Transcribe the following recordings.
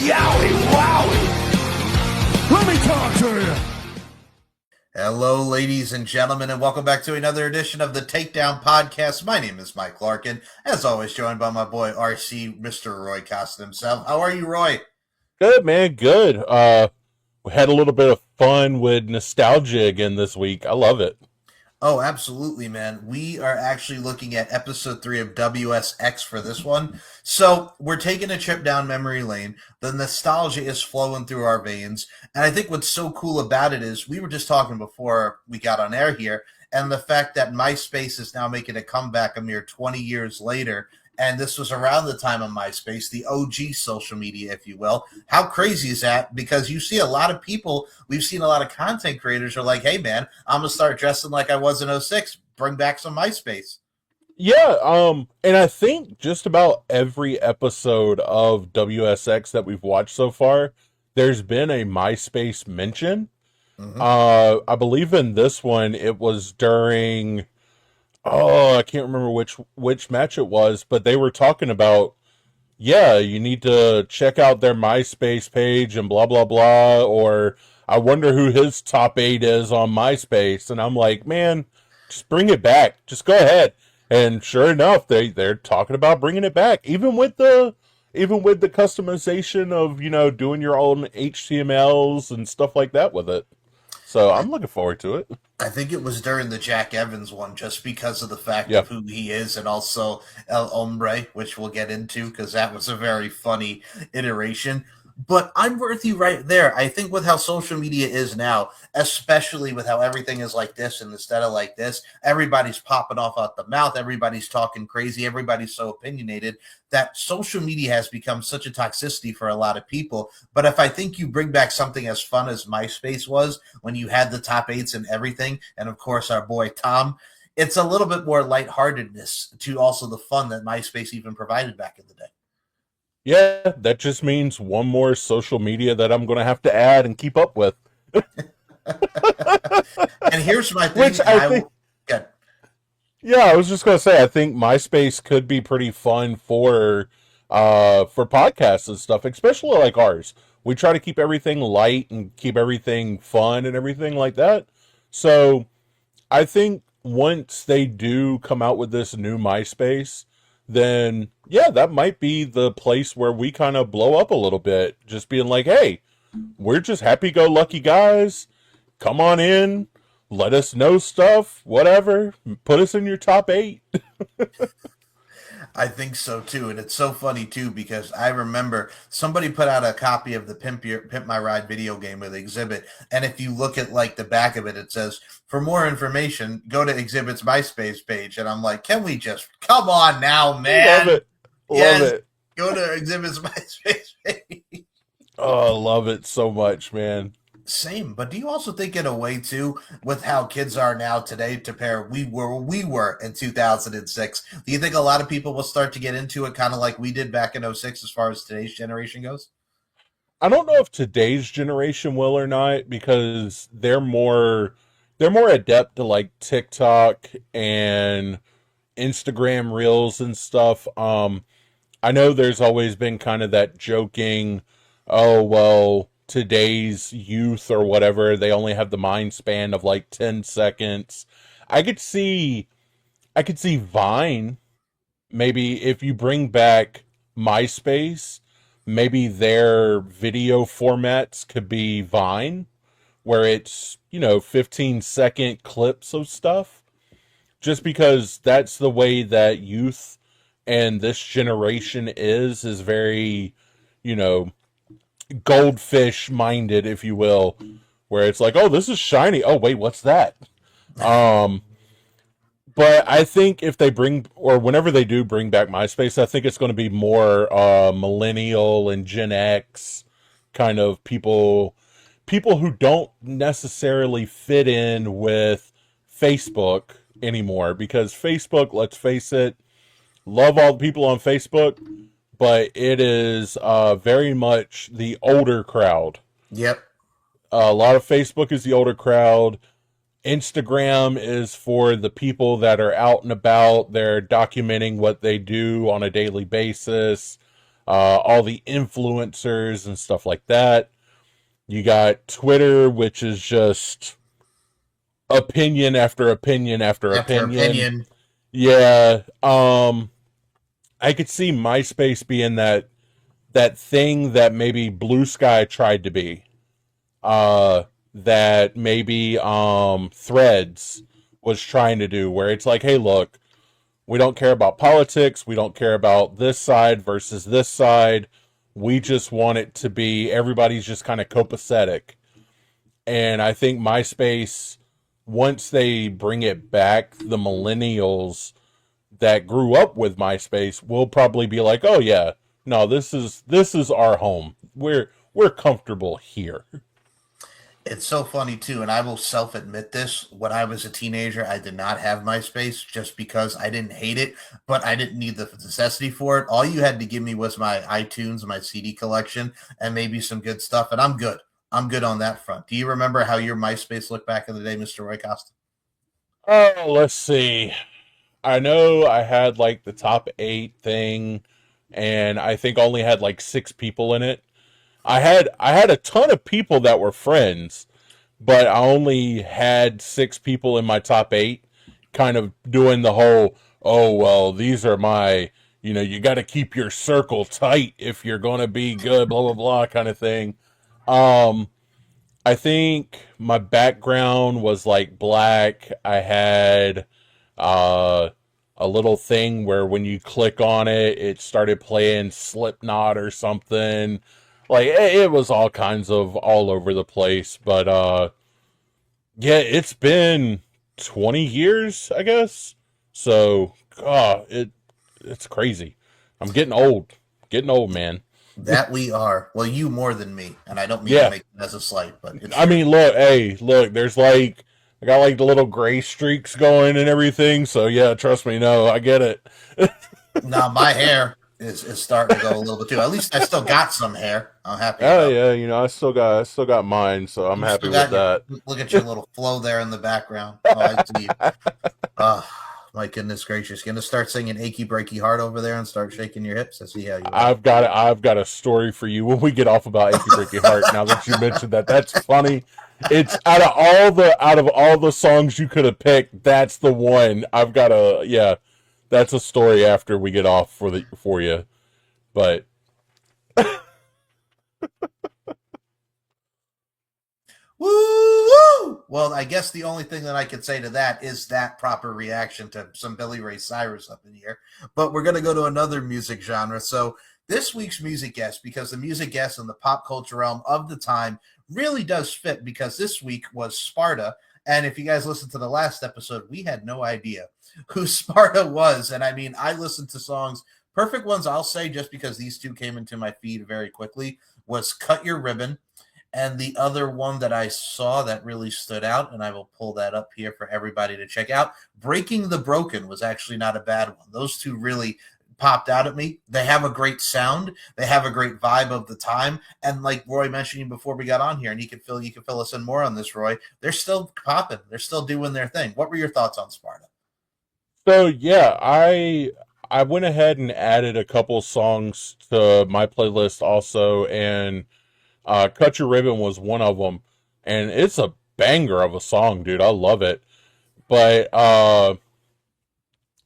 Yowie wowie! Let me talk to you! Hello, ladies and gentlemen, and welcome back to another edition of the Takedown Podcast. My name is Mike Larkin, as always, joined by my boy RC, Mr. Roy Costa himself. How are you, Roy? Good, man. Good. We had a little bit of fun with nostalgia again this week. I love it. Oh, absolutely, man. We are actually looking at episode 3 of WSX for this one. So we're taking a trip down memory lane. The nostalgia is flowing through our veins. And I think what's so cool about it is we were just talking before we got on air here, and the fact that MySpace is now making a comeback a mere 20 years later. And this was around the time of MySpace, the OG social media, if you will. How crazy is that? Because you see a lot of people, we've seen a lot of content creators are like, hey, man, I'm going to start dressing like I was in 06. Bring back some MySpace. Yeah, and I think just about every episode of WSX that we've watched so far, there's been a MySpace mention. Mm-hmm. I believe in this one, it was during... Oh, I can't remember which match it was, but they were talking about, yeah, you need to check out their MySpace page and blah, blah, blah, or I wonder who his top 8 is on MySpace. And I'm like, man, just bring it back. Just go ahead. And sure enough, they're talking about bringing it back, even with the customization of, doing your own HTMLs and stuff like that with it. So I'm looking forward to it. I think it was during the Jack Evans one, just because of the fact Yep. of who he is, and also El Hombre, which we'll get into, because that was a very funny iteration. But I'm with you right there. I think with how social media is now, especially with how everything is like this and instead of like this, everybody's popping off out the mouth. Everybody's talking crazy. Everybody's so opinionated that social media has become such a toxicity for a lot of people. But if I think you bring back something as fun as MySpace was when you had the top 8s and everything, and of course our boy Tom, it's a little bit more lightheartedness to also the fun that MySpace even provided back in the day. Yeah, that just means one more social media that I'm going to have to add and keep up with. And here's my thing. Which I think, Good. yeah, I was just going to say, I think MySpace could be pretty fun for podcasts and stuff, especially like ours. We try to keep everything light and keep everything fun and everything like that. So I think once they do come out with this new MySpace, then yeah, that might be the place where we kind of blow up a little bit. Just being like, hey, we're just happy-go-lucky guys. Come on in. Let us know stuff. Whatever. Put us in your top 8. I think so too, and it's so funny too because I remember somebody put out a copy of the Pimp My Ride video game with Exhibit, and if you look at like the back of it, it says, "For more information, go to Exhibit's MySpace page." And I'm like, "Can we just come on now, man?" Love it. Yes, Love it. go to Exhibit's MySpace page. Oh, I love it so much, man. Same, but do you also think in a way too, with how kids are now today, to pair we were in 2006? Do you think a lot of people will start to get into it, kind of like we did back in 06, as far as today's generation goes? I don't know if today's generation will or not because they're more adept to like TikTok and Instagram Reels and stuff. I know there's always been kind of that joking, oh, well, today's youth or whatever, they only have the mind span of like 10 seconds. I could see, I could see Vine, maybe if you bring back MySpace, maybe their video formats could be Vine, where it's, 15-second clips of stuff. Just because that's the way that youth and this generation is very, you know, goldfish minded, if you will, where it's like, oh, this is shiny. Oh, wait, what's that? Um, but I think if they bring, or whenever they do bring back MySpace, I think it's going to be more millennial and Gen X kind of people who don't necessarily fit in with Facebook anymore, because Facebook, let's face it, love all the people on Facebook, but it is very much the older crowd. Yep. A lot of Facebook is the older crowd. Instagram is for the people that are out and about. They're documenting what they do on a daily basis. all the influencers and stuff like that. You got Twitter, which is just opinion after opinion after After opinion. opinion, Yeah, I could see MySpace being that thing that maybe Blue Sky tried to be. That maybe Threads was trying to do, where it's like, hey, look, we don't care about politics, we don't care about this side versus this side. We just want it to be everybody's just kind of copacetic. And I think MySpace, once they bring it back, the millennials that grew up with MySpace will probably be like, "Oh yeah, no, this is our home. We're comfortable here." it's so funny too, and I will self-admit this. When I was a teenager, I did not have MySpace just because I didn't hate it, but I didn't need the necessity for it. All you had to give me was my iTunes, my CD collection, and maybe some good stuff, and I'm good. I'm good on that front. Do you remember how your MySpace looked back in the day, Mr. Roy Costa? Oh, let's see. I know I had like the top 8 thing, and I think only had like 6 people in it. I had a ton of people that were friends, but I only had 6 people in my top 8, kind of doing the whole, oh well, these are my, you got to keep your circle tight if you're gonna be good, blah blah blah, kind of thing. Um, I think my background was like black. I had uh a little thing where when you click on it, it started playing Slipknot or something. Like it was all kinds of all over the place, but yeah, it's been 20 years, I guess. So, it's crazy. I'm getting old. Getting old, man. That we are. Well, you more than me, and I don't mean to Yeah. make it as a slight, but it's I true. mean, look, hey, look, there's like I got like the little gray streaks going and everything. So yeah, trust me, no, I get it. Now my hair is starting to go a little bit too. At least I still got some hair. I'm happy Oh about. yeah, I still got mine, so I'm You happy still with got your that. look at your little flow there in the background. Oh, I see. Oh, my goodness gracious! Gonna start singing "Achy Breaky Heart" over there and start shaking your hips. I see how you are. I've got a story for you when we get off about Achy Breaky Heart. Now that you mentioned that, that's funny. It's out of all the songs you could have picked, that's the one. I've got a yeah, that's a story after we get off for you. But Woo woo! Well, I guess the only thing that I could say to that is that proper reaction to some Billy Ray Cyrus up in here. But we're gonna go to another music genre. So this week's music guest, because the music guest in the pop culture realm of the time really does fit, because this week was Sparta. And if you guys listened to the last episode, we had no idea who Sparta was. And I mean, I listened to songs, perfect ones, I'll say, just because these two came into my feed very quickly, was Cut Your Ribbon. And the other one that I saw that really stood out, and I will pull that up here for everybody to check out, Breaking the Broken was actually not a bad one. Those two really popped out at me. They have a great sound, they have a great vibe of the time, and like Roy mentioned before we got on here, and you can fill us in more on this, Roy. They're still popping, they're still doing their thing. What were your thoughts on Sparta? so yeah, I went ahead and added a couple songs to my playlist also, and "Cut Your Ribbon" was one of them, and it's a banger of a song, dude. I love it. But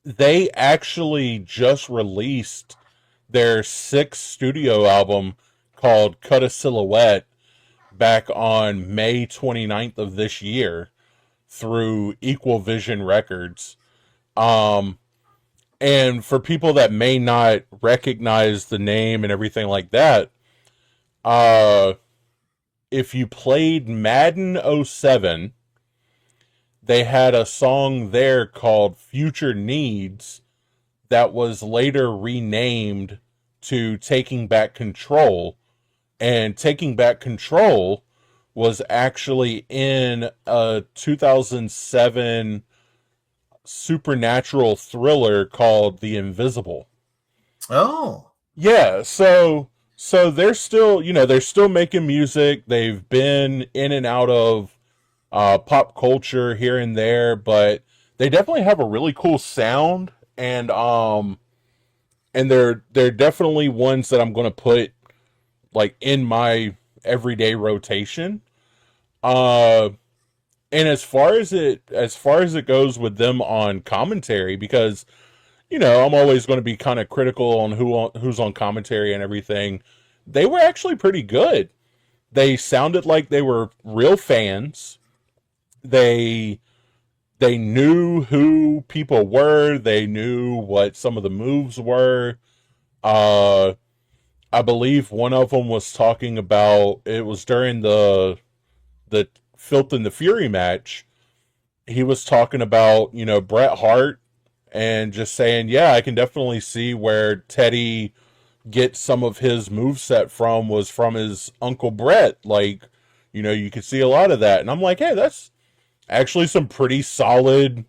they actually just released their sixth studio album called "Cut a Silhouette" back on May 29th of this year through Equal Vision Records. Um, and for people that may not recognize the name and everything like that, uh, if you played Madden '07, they had a song there called Future Needs that was later renamed to Taking Back Control. And Taking Back Control was actually in a 2007 supernatural thriller called The Invisible. Oh, Yeah, so they're still making music. They've been in and out of pop culture here and there, but they definitely have a really cool sound, and and they're definitely ones that I'm going to put like in my everyday rotation. Uh, and as far as it goes with them on commentary, because I'm always going to be kind of critical on who's on commentary and everything. They were actually pretty good. They sounded like they were real fans. They they knew who people were. They knew what some of the moves were. Uh, I believe one of them was talking about it was during the Filth and the Fury match. He was talking about Bret Hart and just saying, yeah, I can definitely see where Teddy gets some of his moveset from was from his Uncle Bret. Like, you could see a lot of that. And I'm like, hey, that's actually some pretty solid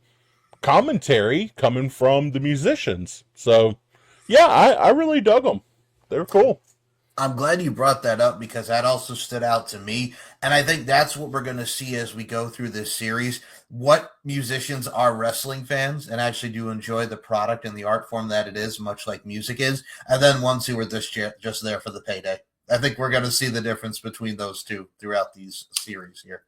commentary coming from the musicians. So, yeah, I really dug them. They're cool. I'm glad you brought that up because that also stood out to me. And I think that's what we're going to see as we go through this series. What musicians are wrestling fans and actually do enjoy the product and the art form that it is, much like music is. And then ones who are just there for the payday. I think we're going to see the difference between those two throughout these series here.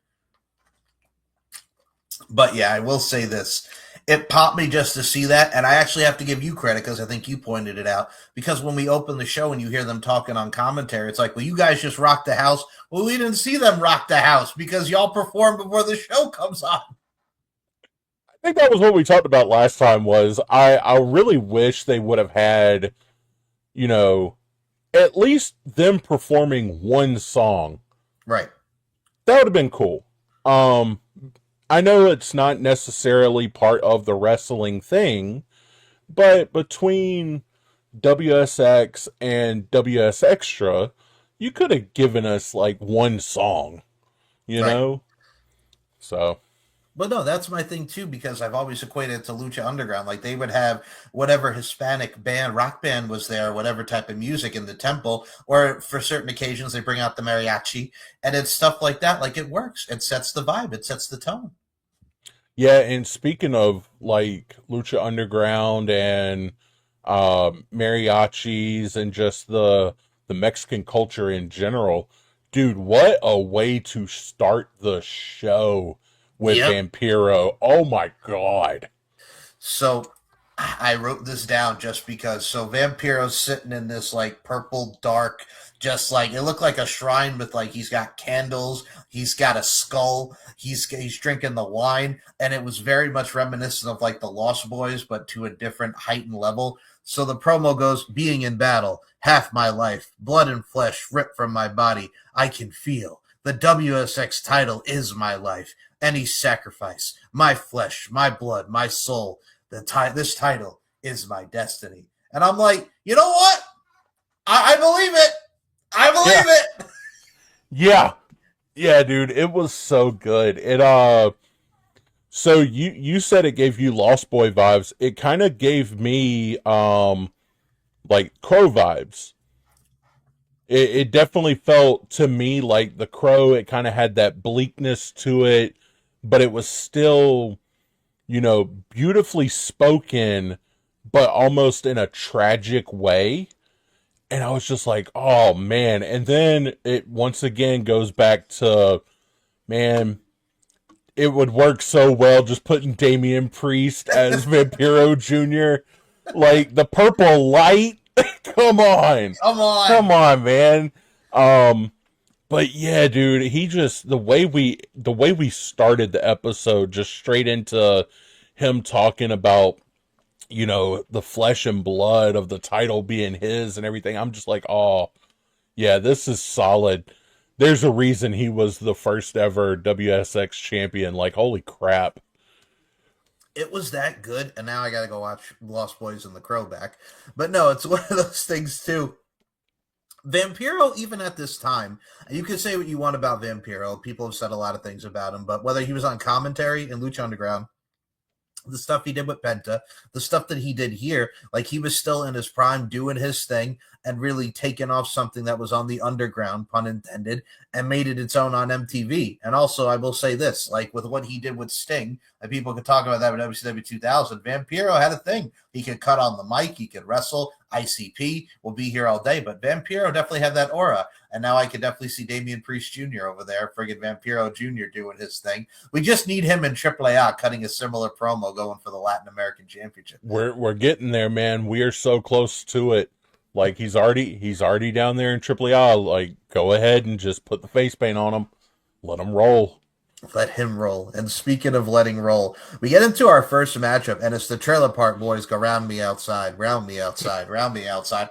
But yeah, I will say this. It popped me just to see that. And I actually have to give you credit because I think you pointed it out. Because when we open the show and you hear them talking on commentary, it's like, well, you guys just rocked the house. Well, we didn't see them rock the house because y'all performed before the show comes on. I think that was what we talked about last time was I really wish they would have had, you know, at least them performing one song. Right. That would have been cool. I know it's not necessarily part of the wrestling thing, but between WSX and WS Extra, you could have given us like one song, you Right. know? So, But no, that's my thing too, because I've always equated it to Lucha Underground. Like they would have whatever Hispanic band, rock band was there, whatever type of music in the temple, or for certain occasions they bring out the mariachi, and it's stuff like that. Like it works. It sets the vibe. It sets the tone. yeah, and speaking of like Lucha Underground and mariachis and just the Mexican culture in general, dude, what a way to start the show with Yep. Vampiro. Oh my god. So I wrote this down just because. So Vampiro's sitting in this like purple dark, just like it looked like a shrine with like he's got candles, he's got a skull, he's drinking the wine, and it was very much reminiscent of like the Lost Boys, but to a different heightened level. So the promo goes, being in battle, half my life, blood and flesh ripped from my body, I can feel. The WSX title is my life. Any sacrifice, my flesh, my blood, my soul, this title is my destiny. And I'm like, you know what? I believe it. I Yeah. believe it. Yeah. Yeah, dude, it was so good. So you said it gave you Lost Boy vibes. It kind of gave me like Crow vibes. It definitely felt to me like the Crow. It kind of had that bleakness to it, but it was still, beautifully spoken, but almost in a tragic way. And I was just like, oh man. And then it once again goes back to, man, it would work so well just putting Damian Priest as Vampiro Jr. Like the purple light. Come on. Come on. Come on, man. Um, but yeah, dude, he just the way we started the episode just straight into him talking about, the flesh and blood of the title being his and everything. I'm just like, oh, yeah, this is solid. There's a reason he was the first ever WSX champion. Like, holy crap. It was that good, and now I got to go watch Lost Boys and the Crow back. But no, it's one of those things too. Vampiro, even at this time, you can say what you want about Vampiro. People have said a lot of things about him, but whether he was on commentary in Lucha Underground, the stuff he did with Penta, the stuff that he did here, like he was still in his prime doing his thing and really taking off something that was on the underground, pun intended, and made it its own on MTV. And also, I will say this, like with what he did with Sting, and people could talk about that with WCW 2000, Vampiro had a thing. He could cut on the mic, he could wrestle. ICP will be here all day, but Vampiro definitely had that aura. And now I could definitely see Damian Priest Jr. over there, friggin' Vampiro Jr. doing his thing. We just need him in AAA cutting a similar promo going for the Latin American Championship. We're getting there, man. We are so close to it. Like he's already down there in AAA. Like go ahead and just put the face paint on him. Let him roll. Let him roll. And speaking of letting roll, we get into our first matchup, and it's the Trailer Park Boys go round me outside, round me outside, round me outside,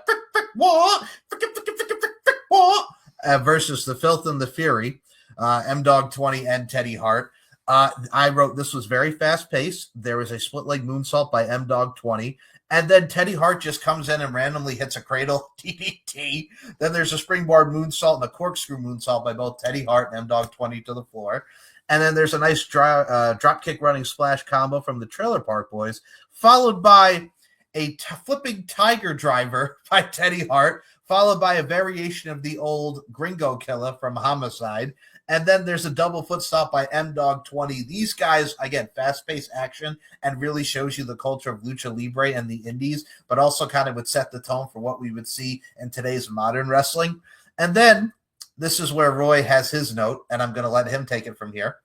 versus the Filth and the Fury, M-Dog 20 and Teddy Hart. I wrote this was very fast-paced. There was a split-leg moonsault by M-Dog 20, and then Teddy Hart just comes in and randomly hits a cradle DDT. Then there's a springboard moonsault and a corkscrew moonsault by both Teddy Hart and M-Dog 20 to the floor. And then there's a nice drop kick running splash combo from the Trailer Park Boys, followed by a flipping tiger driver by Teddy Hart, followed by a variation of the old Gringo Killer from Homicide. And then there's a double foot stop by M-Dog 20. These guys, again, fast-paced action and really shows you the culture of Lucha Libre and the indies, but also kind of would set the tone for what we would see in today's modern wrestling. And then this is where Roy has his note, and I'm going to let him take it from here.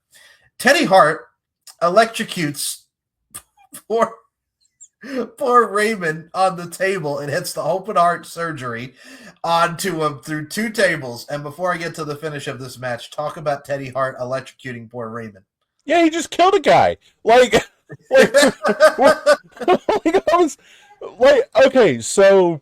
Teddy Hart electrocutes poor Raymond on the table and hits the open heart surgery onto him through two tables. And before I get to the finish of this match, talk about Teddy Hart electrocuting poor Raymond. Yeah, he just killed a guy. Okay, so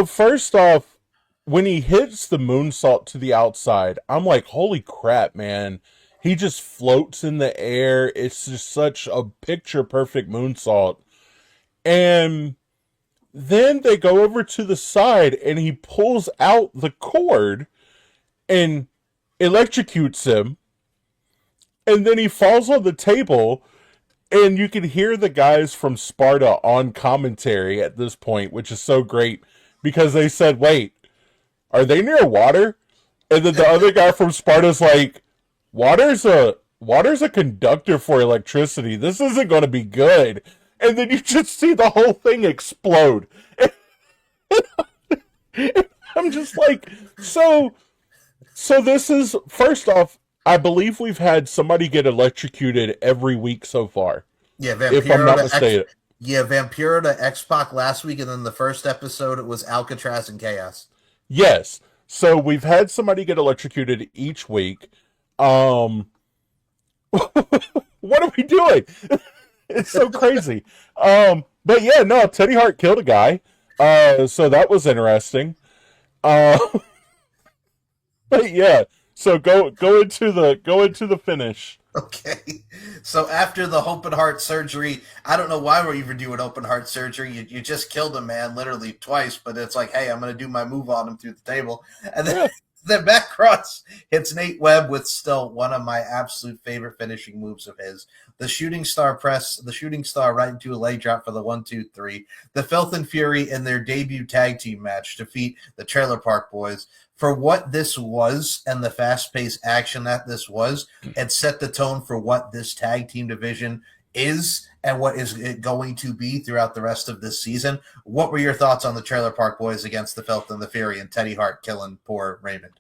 first off, when he hits the moonsault to the outside, I'm like, holy crap, man. He just floats in the air. It's just such a picture-perfect moonsault. And then they go over to the side, and he pulls out the cord and electrocutes him. And then he falls on the table, and you can hear the guys from Sparta on commentary at this point, which is so great, because they said, wait, are they near water? And then the other guy from Sparta's like, water's a conductor for electricity. This isn't going to be good. And then you just see the whole thing explode. I'm just like, so this is, first off, I believe we've had somebody get electrocuted every week so far. Yeah, Vampiro, if I'm not mistaken. Vampiro to X-Pac last week, and then the first episode, it was Alcatraz and Chaos. Yes. So we've had somebody get electrocuted each week. What are we doing? It's so crazy. But yeah, no, Teddy Hart killed a guy. So that was interesting. But yeah, so go into the finish. Okay, so after the open heart surgery, I don't know why we're even doing open heart surgery. You just killed a man literally twice, but it's like, hey, I'm going to do my move on him through the table. And then the back cross hits Nate Webb with still one of my absolute favorite finishing moves of his. The shooting star press, the shooting star right into a leg drop for the 1-2-3. The Filth and Fury in their debut tag team match defeat the Trailer Park Boys. For what this was and the fast-paced action that this was, it set the tone for what this tag team division is and what is it going to be throughout the rest of this season. What were your thoughts on the Trailer Park Boys against the Filth and the Fury and Teddy Hart killing poor Raymond?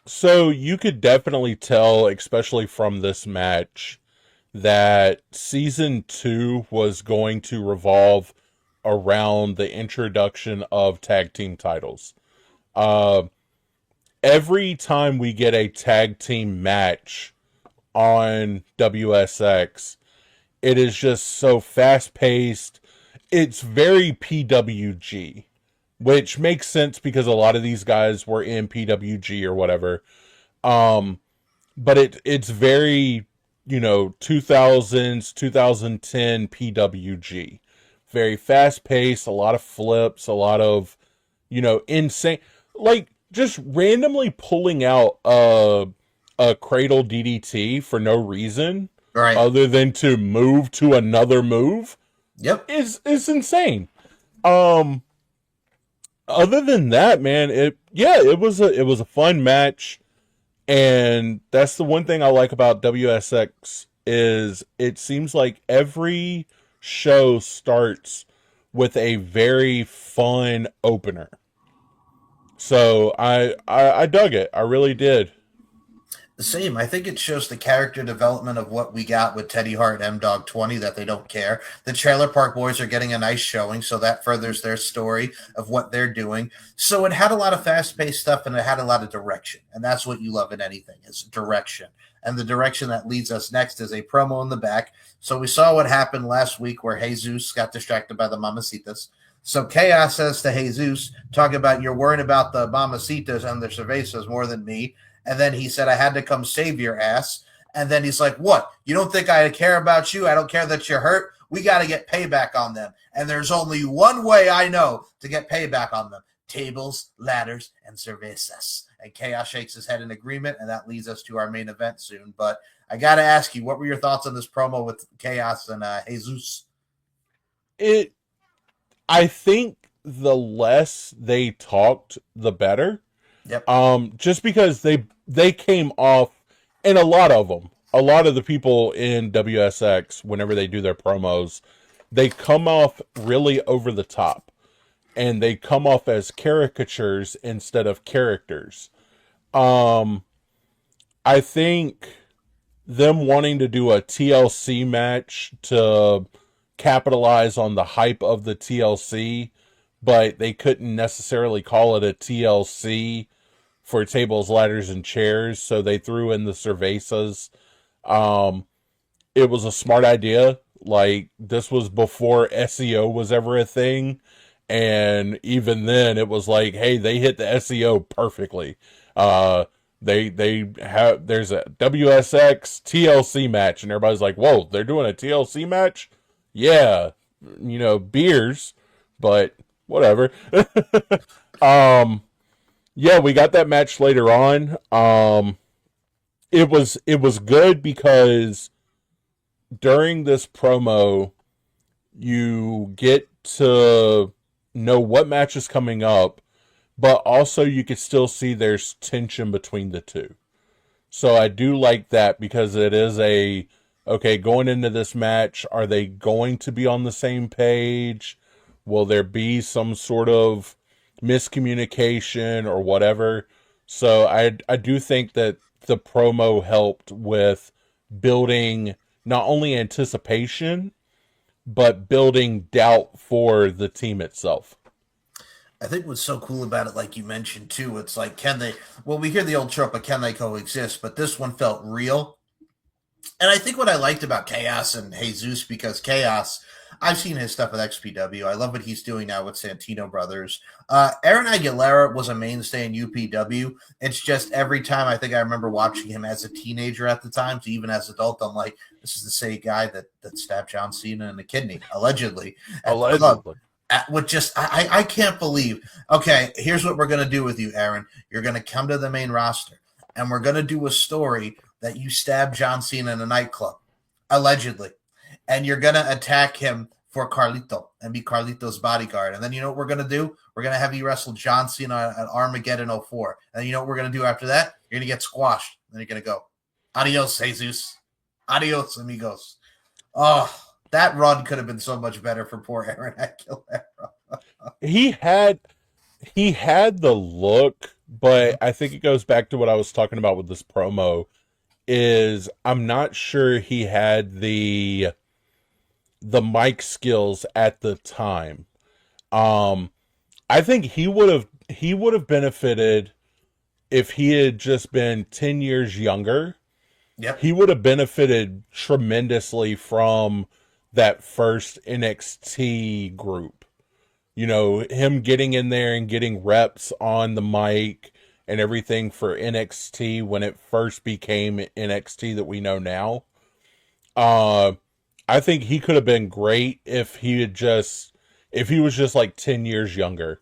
So you could definitely tell, especially from this match, that season 2 was going to revolve around the introduction of tag team titles. Every time we get a tag team match on WSX, it is just so fast-paced. It's very PWG, which makes sense because a lot of these guys were in PWG or whatever. But it's very, 2000s, 2010 PWG. Very fast-paced, a lot of flips, a lot of, insane... Like, just randomly pulling out a cradle DDT for no reason Right. other than to move to another move Yep. is insane. Um, Other than that, man, it was a fun match, and that's the one thing I like about WSX is it seems like every show starts with a very fun opener. So I dug it. I really did. The same. I think it shows the character development of what we got with Teddy Hart and M Dog 20 that they don't care. The Trailer Park Boys are getting a nice showing, so that furthers their story of what they're doing. So it had a lot of fast paced stuff and it had a lot of direction. And that's what you love in anything is direction. And the direction that leads us next is a promo in the back. So we saw what happened last week where Jesus got distracted by the Mamacitas. So Chaos says to Jesus, talk about you're worrying about the Mamacitas and the Cervezas more than me. And then he said, I had to come save your ass. And then he's like, what? You don't think I care about you? I don't care that you're hurt. We got to get payback on them. And there's only one way I know to get payback on them. Tables, ladders, and cervezas. And Chaos shakes his head in agreement, and that leads us to our main event soon. But I got to ask you, what were your thoughts on this promo with Chaos and Jesus? I think the less they talked, the better. Yep. Just because they came off, and a lot of the people in WSX, whenever they do their promos, they come off really over the top, and they come off as caricatures instead of characters. I think them wanting to do a TLC match to capitalize on the hype of the TLC, but they couldn't necessarily call it a TLC for tables, ladders, and chairs, so they threw in the cervezas. It was a smart idea. Like, this was before SEO was ever a thing, and even then, it was like, hey, they hit the SEO perfectly. There's a WSX TLC match, and everybody's like, whoa, they're doing a TLC match? Yeah, beers, but whatever. Yeah, we got that match later on. It was good because during this promo, you get to know what match is coming up, but also you can still see there's tension between the two. So I do like that because it is okay, going into this match, are they going to be on the same page? Will there be some sort of miscommunication or whatever? So I do think that the promo helped with building not only anticipation, but building doubt for the team itself. I think what's so cool about it, like you mentioned too, it's like, we hear the old trope of can they coexist, but this one felt real. And I think what I liked about Chaos and Jesus, because Chaos, I've seen his stuff with XPW. I love what he's doing now with Santino Brothers. Aaron Aguilera was a mainstay in UPW. It's just every time I think I remember watching him as a teenager at the time to even as an adult, I'm like, this is the same guy that stabbed John Cena in the kidney, allegedly. Allegedly. I can't believe. Okay, here's what we're going to do with you, Aaron. You're going to come to the main roster, and we're going to do a story that you stabbed John Cena in a nightclub, allegedly. And you're going to attack him for Carlito and be Carlito's bodyguard. And then you know what we're going to do? We're going to have you wrestle John Cena at Armageddon 04. And you know what we're going to do after that? You're going to get squashed. Then you're going to go, adios, Jesus. Adios, amigos. Oh, that run could have been so much better for poor Aaron Aguilera. He had the look, but I think it goes back to what I was talking about with this promo. Is I'm not sure he had the mic skills at the time. I think he would have benefited if he had just been 10 years younger. Yep. He would have benefited tremendously from that first NXT group. Him getting in there and getting reps on the mic and everything for NXT when it first became NXT that we know now. I think he could have been great if he was just like 10 years younger.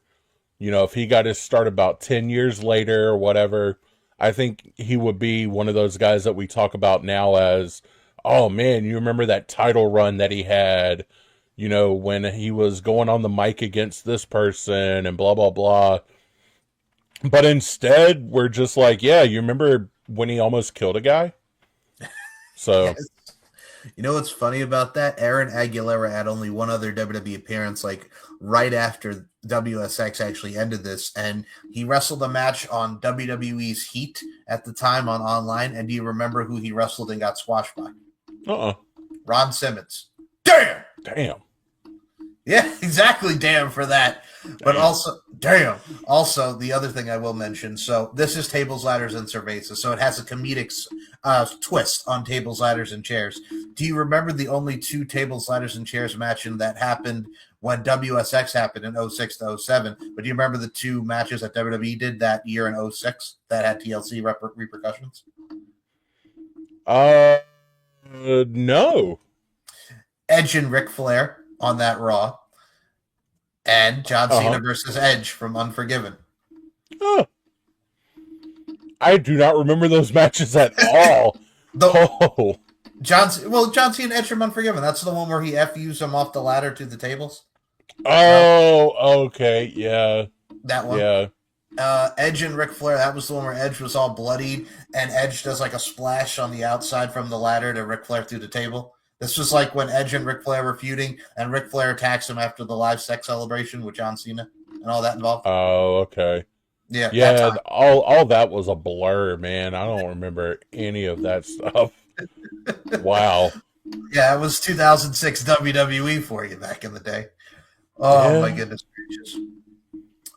If he got his start about 10 years later or whatever, I think he would be one of those guys that we talk about now as, Oh man, you remember that title run that he had, when he was going on the mic against this person and blah blah blah. But instead, we're just like, yeah, you remember when he almost killed a guy? So, Yes. You know what's funny about that? Aaron Aguilera had only one other WWE appearance, like right after WSX actually ended this, and he wrestled a match on WWE's Heat at the time on online. And do you remember who he wrestled and got squashed by? uh-uh. Ron Simmons. Damn. Damn. Yeah, exactly. Damn for that. But Damn. also, damn. Also, the other thing I will mention. So this is tables, ladders, and cervezas. So it has a comedic twist on tables, ladders, and chairs. Do you remember the only two tables, ladders, and chairs matching that happened when WSX happened in 06 to 07? But do you remember the two matches that WWE did that year in 06 that had TLC repercussions? No. Edge and Ric Flair on that Raw, and John Cena versus Edge from Unforgiven. Huh. I do not remember those matches at all. John Cena and Edge from Unforgiven. That's the one where he FUs him off the ladder to the tables. Oh, okay, yeah. That one. Yeah. Edge and Ric Flair, that was the one where Edge was all bloodied, and Edge does like a splash on the outside from the ladder to Ric Flair through the table. This was like when Edge and Ric Flair were feuding, and Ric Flair attacks him after the live sex celebration with John Cena and all that involved. Oh, okay. Yeah. All that was a blur, man. I don't remember any of that stuff. Wow. Yeah, it was 2006 WWE for you back in the day. Oh, my goodness gracious.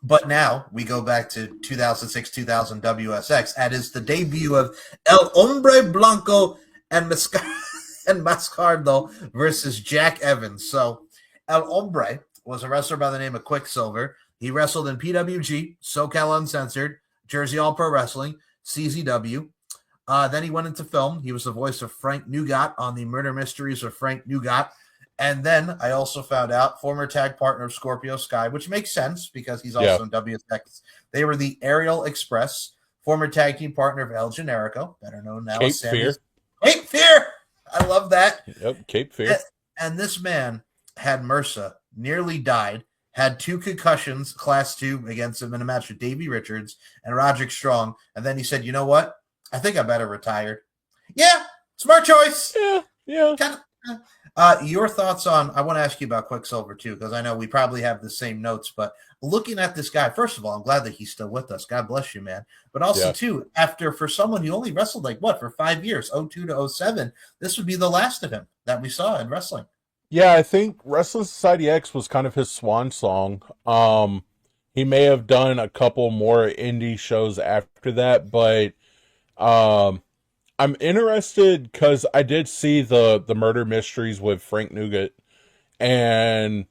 But now we go back to 2006, 2000 WSX. That is the debut of El Hombre Blanco and Mascardo versus Jack Evans. So El Hombre was a wrestler by the name of Quicksilver. He wrestled in PWG, SoCal Uncensored, Jersey All Pro Wrestling, CZW. Then he went into film. He was the voice of Frank Nugent on the Murder Mysteries of Frank Nugent. And then I also found out former tag partner of Scorpio Sky, which makes sense because he's also in WSX. They were the Aerial Express, former tag team partner of El Generico, better known now as Sammy. Cape Fear! I love that. Yep, Cape Fear. And this man had MRSA, nearly died, had 2 concussions, class 2, against him in a match with Davey Richards and Roderick Strong. And then he said, you know what? I think I better retire. Yeah, smart choice. Yeah. Your thoughts on, I want to ask you about Quicksilver too, because I know we probably have the same notes, but looking at this guy, first of all, I'm glad that he's still with us. God bless you, man. But also too, for someone who only wrestled for 5 years, 02 to 07, this would be the last of him that we saw in wrestling. Yeah, I think Wrestling Society X was kind of his swan song. He may have done a couple more indie shows after that, but I'm interested because I did see the Murder Mysteries with Frank Nugent, and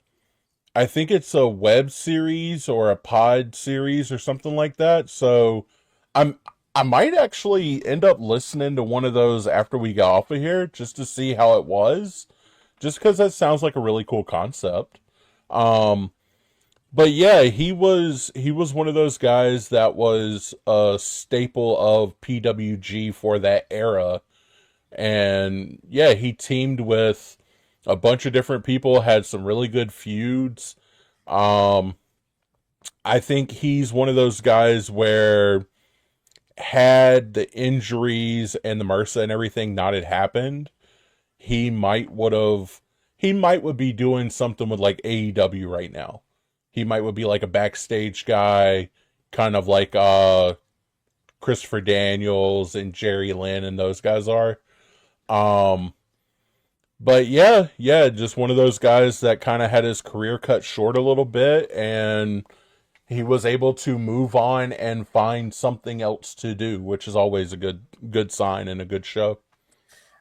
I think it's a web series or a pod series or something like that. So I might actually end up listening to one of those after we get off of here just to see how it was, just because that sounds like a really cool concept. But yeah, he was one of those guys that was a staple of PWG for that era. And yeah, he teamed with a bunch of different people, had some really good feuds. I think he's one of those guys where had the injuries and the MRSA and everything not had happened, he might would be doing something with like AEW right now. He would be like a backstage guy, kind of like Christopher Daniels and Jerry Lynn and those guys are. But yeah, just one of those guys that kind of had his career cut short a little bit, and he was able to move on and find something else to do, which is always a good sign and a good show.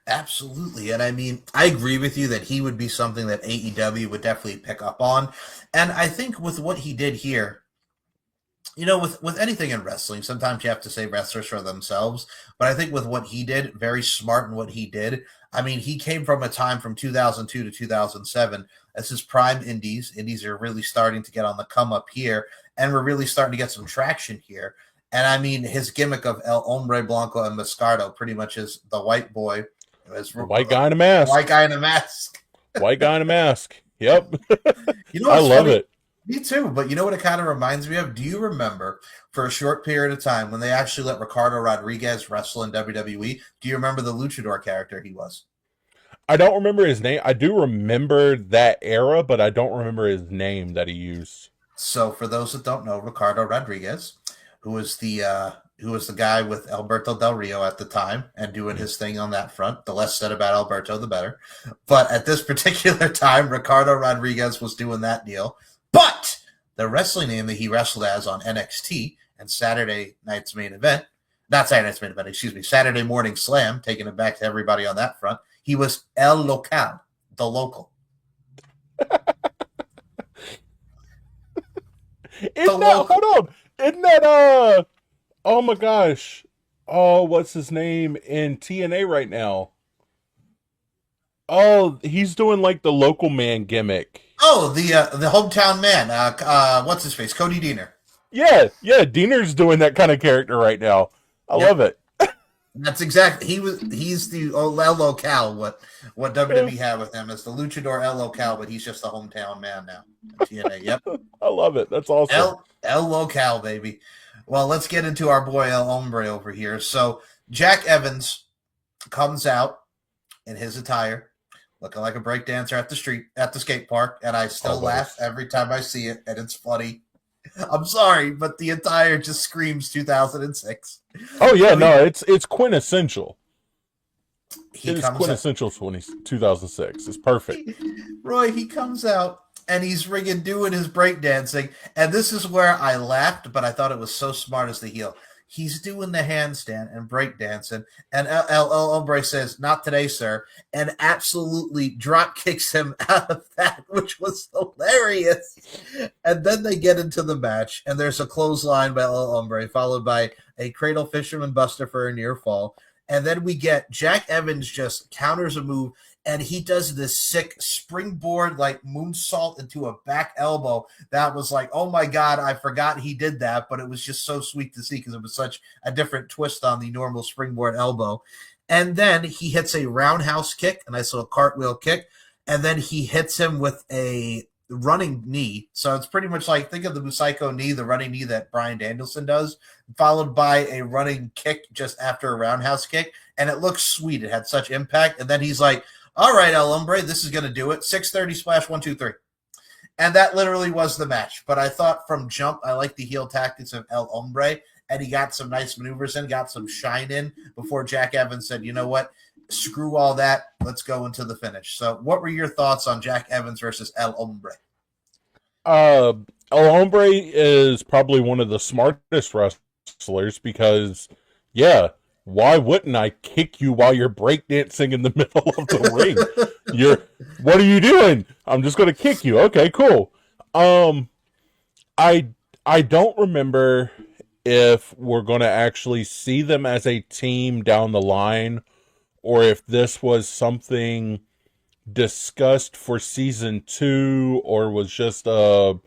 Absolutely. And I mean, I agree with you that he would be something that AEW would definitely pick up on. And I think with what he did here, with anything in wrestling, sometimes you have to say wrestlers for themselves. But I think with what he did, very smart in what he did. I mean, he came from a time from 2002 to 2007 as his prime indies. Indies are really starting to get on the come up here, and we're really starting to get some traction here. And I mean, his gimmick of El Hombre Blanco and Mascardo pretty much is the white boy It's The white guy in a mask. white guy in a mask. White guy in a mask. Yep. You know I what's love funny? it. Me too, but you know what it kind of reminds me of? Do you remember for a short period of time when they actually let Ricardo Rodriguez wrestle in WWE? Do you remember the luchador character he was? I don't remember his name. I do remember that era, but I don't remember his name that he used. So, for those that don't know, Ricardo Rodriguez, who was the guy with Alberto Del Rio at the time and doing his thing on that front. The less said about Alberto, the better. But at this particular time, Ricardo Rodriguez was doing that deal. But the wrestling name that he wrestled as on NXT and Saturday night's main event, not Saturday night's main event, excuse me, Saturday morning slam, taking it back to everybody on that front, he was El Local, the local. Isn't that, hold on. Isn't that, oh my gosh. Oh, what's his name in TNA right now? Oh, he's doing like the local man gimmick. Oh, the hometown man. What's his face? Cody Deaner. Yeah, Diener's doing that kind of character right now. I love it. That's exactly he's the El Local. What WWE had with him is the Luchador El Local, but he's just the hometown man now. TNA. Yep. I love it. That's awesome. El Local, baby. Well, let's get into our boy El Hombre over here. So Jack Evans comes out in his attire, looking like a breakdancer at the skate park, and I still laugh every time I see it, and it's funny. I'm sorry, but the attire just screams 2006. Oh yeah, no, it's quintessential. It's quintessential 2006. It's perfect. Roy, he comes out and he's friggin' doing his breakdancing, and this is where I laughed, but I thought it was so smart as the heel. He's doing the handstand and breakdancing, and El Hombre says, "Not today, sir," and absolutely drop kicks him out of that, which was hilarious. And then they get into the match, and there's a clothesline by El Hombre, followed by a cradle fisherman buster for a near fall. And then we get Jack Evans just counters a move, and he does this sick springboard like moonsault into a back elbow. That was like, oh my God, I forgot he did that, but it was just so sweet to see because it was such a different twist on the normal springboard elbow. And then he hits a roundhouse kick, a nice little cartwheel kick, and then he hits him with a running knee. So it's pretty much like, think of the Musaiko knee, the running knee that Bryan Danielson does, followed by a running kick just after a roundhouse kick. And it looks sweet. It had such impact. And then he's like, all right, El Hombre, this is going to do it. 630 splash, 1, 2, 3. And that literally was the match. But I thought from jump, I liked the heel tactics of El Hombre, and he got some nice maneuvers in, got some shine in before Jack Evans said, you know what, screw all that. Let's go into the finish. So what were your thoughts on Jack Evans versus El Hombre? El Hombre is probably one of the smartest wrestlers because, yeah, why wouldn't I kick you while you're breakdancing in the middle of the ring? What are you doing? I'm just going to kick you. Okay, cool. I don't remember if we're going to actually see them as a team down the line or if this was something discussed for season 2 or was just a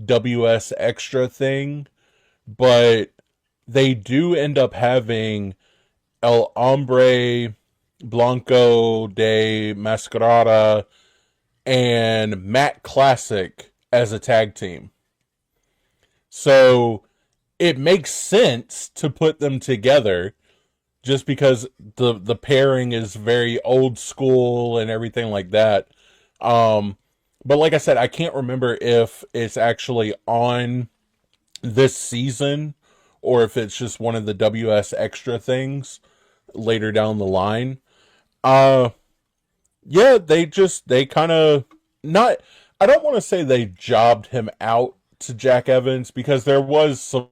WS extra thing, but they do end up having El Hombre, Blanco de Mascarada, and Matt Classic as a tag team. So it makes sense to put them together just because the pairing is very old school and everything like that. But like I said, I can't remember if it's actually on this season or if it's just one of the WS extra things later down the line. Yeah, they kind of not, I don't want to say they jobbed him out to Jack Evans because there was some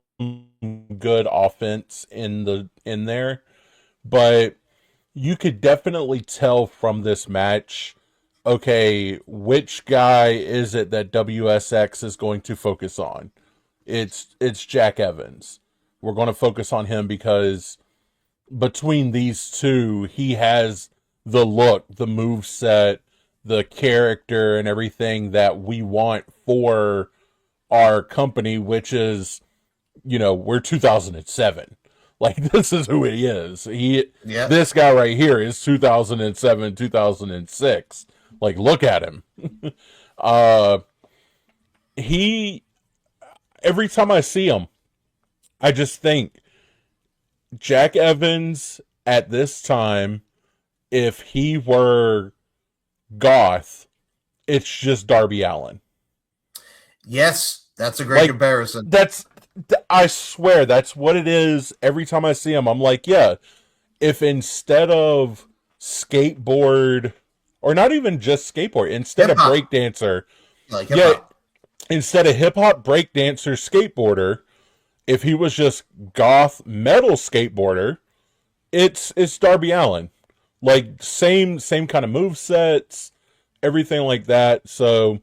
good offense in there, but you could definitely tell from this match, okay, which guy is it that WSX is going to focus on? It's Jack Evans. We're going to focus on him because between these two, he has the look, the moveset, the character, and everything that we want for our company, which is, we're 2007. Like, this is who he is. Yeah. This guy right here is 2007, 2006. Like, look at him. uh, he, every time I see him, I just think Jack Evans at this time, if he were Goth, it's just Darby Allin. Yes, that's a great comparison. I swear, that's what it is. Every time I see him, I'm like, yeah, if instead of skateboard, or not even just skateboard, instead Hip-hop. of breakdancer, Like hip-hop. instead of hip-hop, breakdancer, skateboarder, if he was just goth metal skateboarder, it's Darby Allin. Like, same kind of move sets, everything like that. So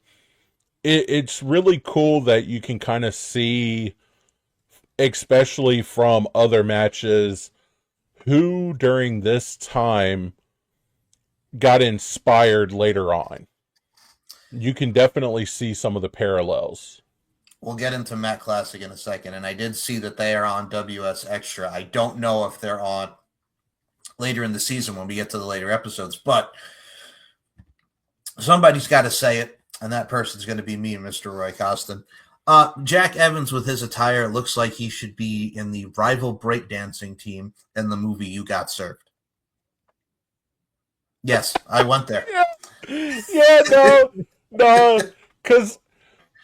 it's really cool that you can kind of see, especially from other matches, who during this time got inspired later on. You can definitely see some of the parallels. We'll get into Matt Classic in a second, and I did see that they are on WS Extra. I don't know if they're on later in the season when we get to the later episodes, but somebody's got to say it, and that person's going to be me, Mr. Roy Costin. Jack Evans with his attire looks like he should be in the rival breakdancing team in the movie You Got Served. Yes, I went there. Yeah, no, because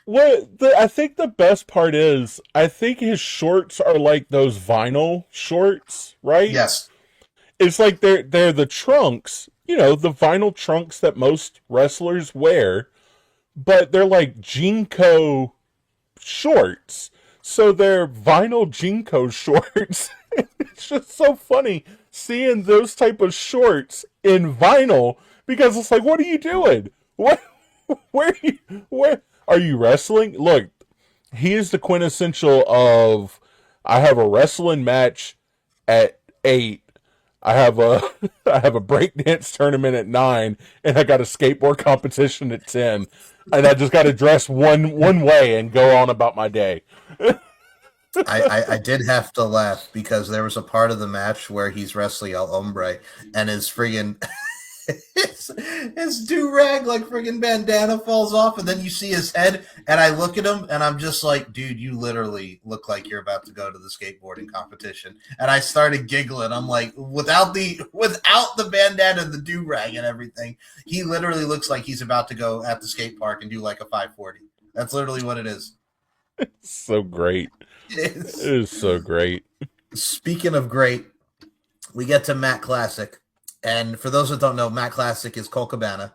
I think the best part is, I think his shorts are like those vinyl shorts, right? Yes. It's like they're the trunks, the vinyl trunks that most wrestlers wear, but they're like Jinko shorts. So they're vinyl Jinko shorts. It's just so funny seeing those type of shorts in vinyl, because it's like, what are you doing? Where are you wrestling? Look, he is the quintessential of, I have a wrestling match at 8. I have a breakdance tournament at 9, and I got a skateboard competition at 10, and I just got to dress one way and go on about my day. I did have to laugh because there was a part of the match where he's wrestling El Hombre, and his friggin' his do-rag, like friggin' bandana falls off, and then you see his head, and I look at him, and I'm just like, dude, you literally look like you're about to go to the skateboarding competition. And I started giggling. I'm like, without the bandana, the do-rag and everything, he literally looks like he's about to go at the skate park and do like a 540. That's literally what it is. It's so great. It is so great. Speaking of great, we get to Matt Classic. And for those that don't know, Matt Classic is Colt Cabana.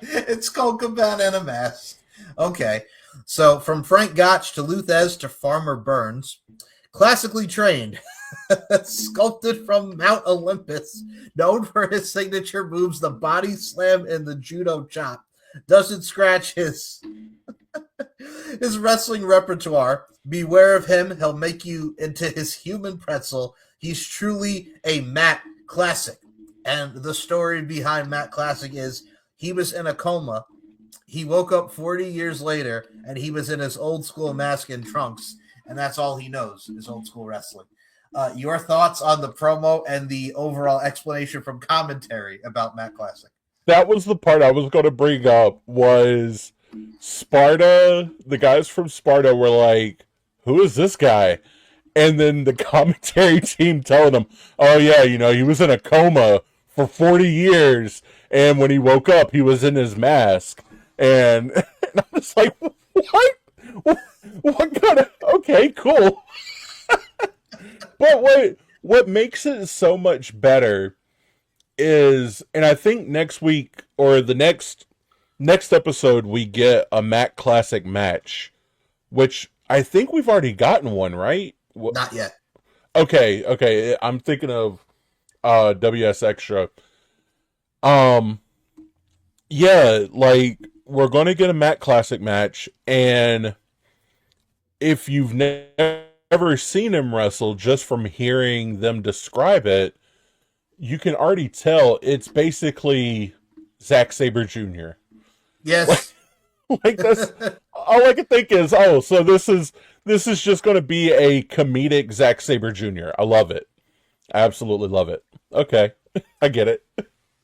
It's Colt Cabana in a mask. Okay. So from Frank Gotch to Luthez to Farmer Burns, classically trained, sculpted from Mount Olympus, known for his signature moves, the body slam and the judo chop, doesn't scratch his wrestling repertoire. Beware of him. He'll make you into his human pretzel. He's truly a Matt Classic. And the story behind Matt Classic is he was in a coma. He woke up 40 years later, and he was in his old school mask and trunks. And that's all he knows is old school wrestling. Your thoughts on the promo and the overall explanation from commentary about Matt Classic? That was the part I was going to bring up, was Sparta. The guys from Sparta were like, who is this guy? And then the commentary team telling him, oh yeah, he was in a coma for 40 years. And when he woke up, he was in his mask. And I'm just like, what? What kind of, okay, cool. But what makes it so much better is, and I think next week or the next episode, we get a Matt Classic match, which I think we've already gotten one, right? Not yet. Okay. I'm thinking of WS Extra. Yeah, like, we're going to get a Matt Classic match, and if you've never seen him wrestle, just from hearing them describe it, you can already tell it's basically Zack Sabre Jr. Yes. Like, that's all I can think is, oh, so this is This is just going to be a comedic Zack Sabre Jr. I love it. I absolutely love it. Okay, I get it.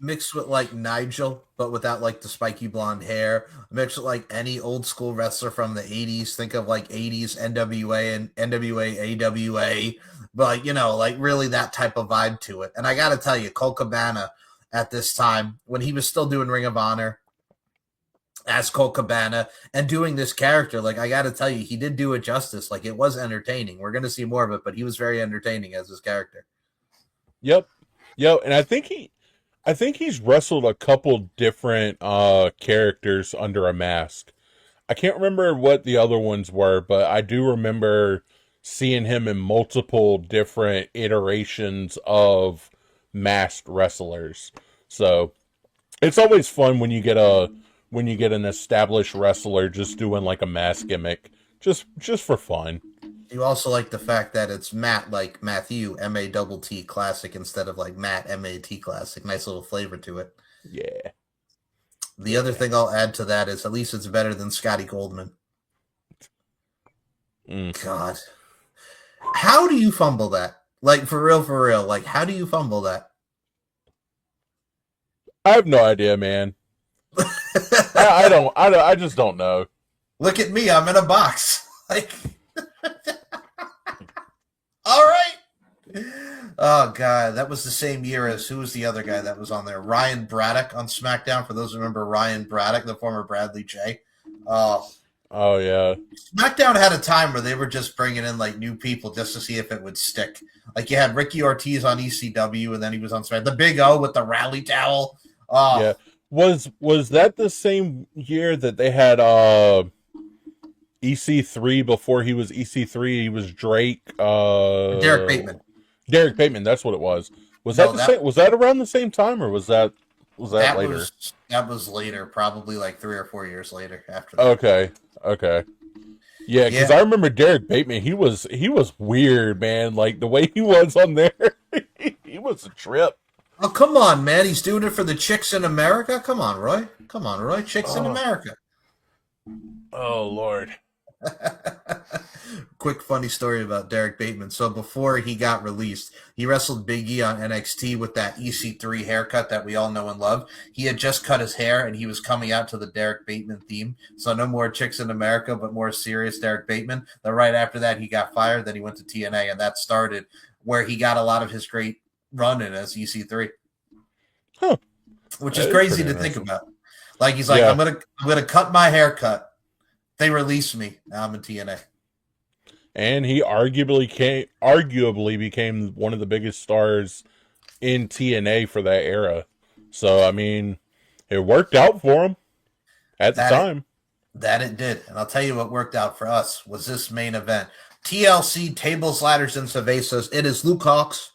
Mixed with like Nigel, but without like the spiky blonde hair. Mixed with like any old school wrestler from the 80s. Think of like 80s NWA and NWA AWA. But like, like really that type of vibe to it. And I got to tell you, Colt Cabana at this time, when he was still doing Ring of Honor as Colt Cabana and doing this character, like I got to tell you, he did do it justice. Like it was entertaining. We're going to see more of it, but he was very entertaining as his character. Yep. And I think he's wrestled a couple different characters under a mask. I can't remember what the other ones were, but I do remember seeing him in multiple different iterations of masked wrestlers. So it's always fun when you get an established wrestler just doing like a mask gimmick, just for fun. You also like the fact that it's Matt, like Matthew, MATT classic, instead of like Matt, MAT classic. Nice little flavor to it. Yeah. The other thing I'll add to that is at least it's better than Scotty Goldman. God. How do you fumble that? Like, for real. Like, how do you fumble that? I have no idea, man. I just don't know. Look at me. I'm in a box. Like... All right. Oh, God. That was the same year as who was the other guy that was on there? Ryan Braddock on SmackDown. For those who remember Ryan Braddock, the former Bradley J. Oh, yeah. SmackDown had a time where they were just bringing in like new people just to see if it would stick. Like you had Ricky Ortiz on ECW, and then he was on SmackDown. The Big O with the rally towel. Oh. Yeah. Was that the same year that they had EC3 before he was EC3? He was Drake. Derek Bateman. Derek Bateman. That's what it was. Was that the same? Was that around the same time, or was that later? That was later, probably like 3 or 4 years later after that. Okay. Yeah, because I remember Derek Bateman. He was weird, man. Like the way he was on there, he was a trip. Oh, come on, man. He's doing it for the chicks in America. Come on, Roy. Chicks in America. Oh, Lord. Quick funny story about Derek Bateman. So before he got released, he wrestled Big E on NXT with that EC3 haircut that we all know and love. He had just cut his hair and he was coming out to the Derek Bateman theme. So no more chicks in America, but more serious Derek Bateman. Then right after that, he got fired. Then he went to TNA, and that started where he got a lot of his great run in as EC3. Huh. Which is crazy to think about. Like he's like, yeah. I'm gonna cut my haircut. They released me. Now I'm in TNA. And he arguably became one of the biggest stars in TNA for that era. So, I mean, it worked out for him at the time. That it did. And I'll tell you what worked out for us was this main event. TLC Tables, Ladders, and Cervezas. It is Luke Hawx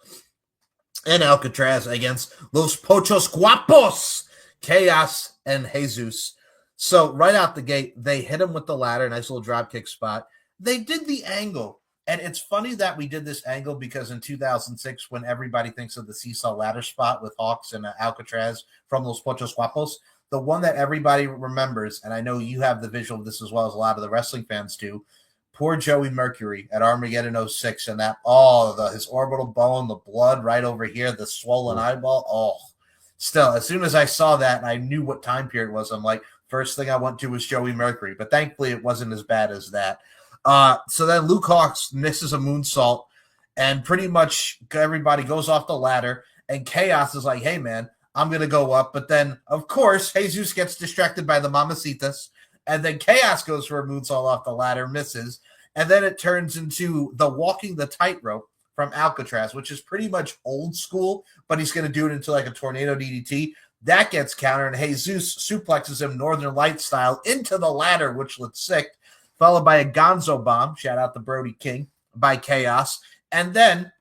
and Alcatraz against Los Pochos Guapos, Chaos and Jesus. So right out the gate, they hit him with the ladder, nice little dropkick spot. They did the angle, and it's funny that we did this angle because in 2006, when everybody thinks of the seesaw ladder spot with Hawx and Alcatraz from Los Pochos Guapos, the one that everybody remembers, and I know you have the visual of this as well as a lot of the wrestling fans do, poor Joey Mercury at Armageddon 06, and that, his orbital bone, the blood right over here, the swollen eyeball, Still, as soon as I saw that and I knew what time period it was, I'm like, first thing I went to was Joey Mercury, but thankfully it wasn't as bad as that. So then Luke Hawx misses a moonsault, and pretty much everybody goes off the ladder, and Chaos is like, hey, man, I'm going to go up. But then, of course, Jesus gets distracted by the Mamacitas, and then Chaos goes for a moonsault off the ladder, misses, and then it turns into the walking the tightrope from Alcatraz, which is pretty much old school, but he's going to do it into like a tornado DDT. That gets countered, and Jesus suplexes him Northern Light style into the ladder, which looks sick, followed by a Gonzo bomb, shout out to Brody King, by Chaos. And then